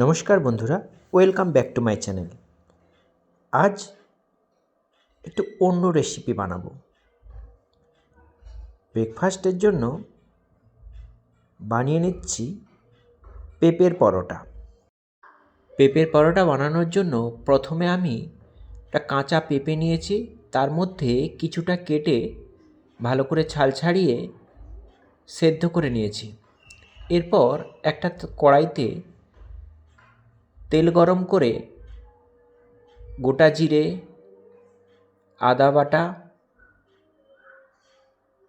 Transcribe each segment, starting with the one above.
নমস্কার বন্ধুরা, welcome back to my channel. আজ একটু অন্য রেসিপি বানাবো। ব্রেকফাস্টের জন্য বানিয়ে নিচ্ছি পেঁপের পরোটা। পেঁপের পরোটা বানানোর জন্য প্রথমে আমি একটা কাঁচা পেঁপে নিয়েছি, তার মধ্যে কিছুটা কেটে ভালো করে ছাল ছাড়িয়ে সেদ্ধ করে নিয়েছি। এরপর একটা কড়াইতে তেল গরম করে গোটা জিরে, আদা বাটা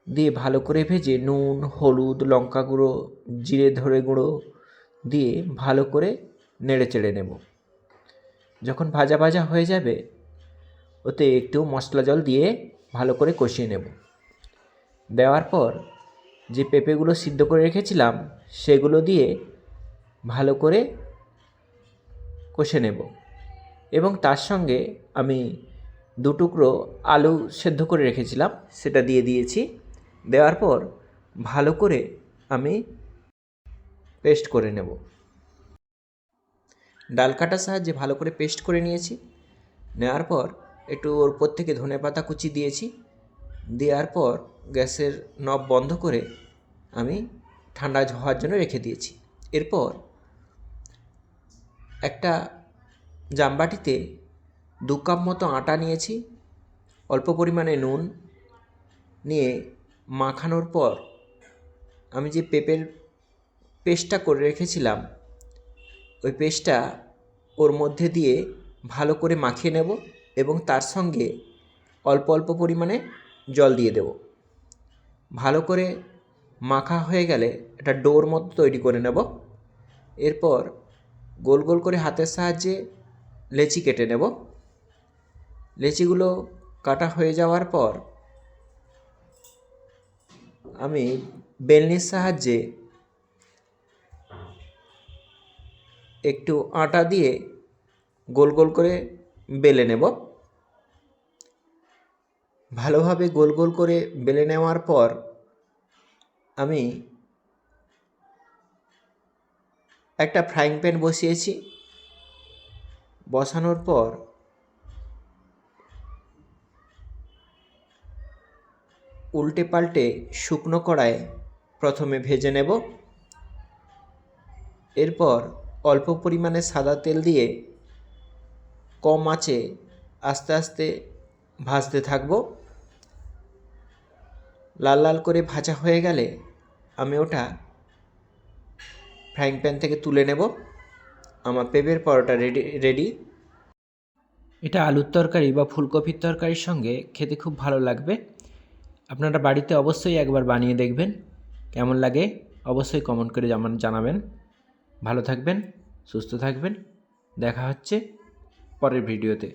দিয়ে ভালো করে ভেজে নুন, হলুদ, লঙ্কা গুঁড়ো, জিরে ধরে গুঁড়ো দিয়ে ভালো করে নেড়ে চেড়ে নেব। যখন ভাজা ভাজা হয়ে যাবে ওতে একটু মশলা জল দিয়ে ভালো করে কষিয়ে নেব। দেওয়ার পর যে পেঁপেগুলো সিদ্ধ করে রেখেছিলাম সেগুলো দিয়ে ভালো করে কষে নেব এবং তার সঙ্গে আমি 2 টুকরো আলু সেদ্ধ করে রেখেছিলাম সেটা দিয়ে দিয়েছি। দেওয়ার পর ভালো করে আমি পেস্ট করে নেব। ডাল কাটার সাহায্যে ভালো করে পেস্ট করে নিয়েছি। নেওয়ার পর একটু ওর উপর থেকে ধনেপাতা কুচি দিয়েছি। দেওয়ার পর গ্যাসের নব বন্ধ করে আমি ঠান্ডা হওয়ার জন্য রেখে দিয়েছি। এরপর একটা জামবাটিতে 2 কাপ মতো আটা নিয়েছি, অল্প পরিমাণে নুন নিয়ে মাখানোর পর আমি যে পেঁপের পেস্টটা করে রেখেছিলাম ওই পেস্টটা ওর মধ্যে দিয়ে ভালো করে মাখিয়ে নেব এবং তার সঙ্গে অল্প অল্প পরিমাণে জল দিয়ে দেব। ভালো করে মাখা হয়ে গেলে একটা ডোর মতো তৈরি করে নেব। এরপর গোল গোল করে হাতের সাহায্যে লেচি কেটে নেব। লেচিগুলো কাটা হয়ে যাওয়ার পর আমি বেলনির সাহায্যে একটু আটা দিয়ে গোল গোল করে বেলে নেব। ভালোভাবে গোল গোল করে বেলে নেওয়ার পর আমি একটা ফ্রাইং প্যান বসিয়েছি। বসানোর পর উল্টে পাল্টে শুকনো কড়ায় প্রথমে ভেজে নেব। এরপর অল্প পরিমাণে সাদা তেল দিয়ে কম আঁচে আস্তে আস্তে ভাজতে থাকব। লাল লাল করে ভাজা হয়ে গেলে আমি ওটা ফ্রাইং প্যান থেকে তুলে নেব। আমার পেঁপের পরোটা রেডি। এটা আলুর তরকারি বা ফুলকপির তরকারির সঙ্গে খেতে খুব ভালো লাগবে। আপনারা বাড়িতে অবশ্যই একবার বানিয়ে দেখবেন। কেমন লাগে অবশ্যই কমেন্ট করে জানাবেন। ভালো থাকবেন, সুস্থ থাকবেন। দেখা হচ্ছে পরের ভিডিওতে।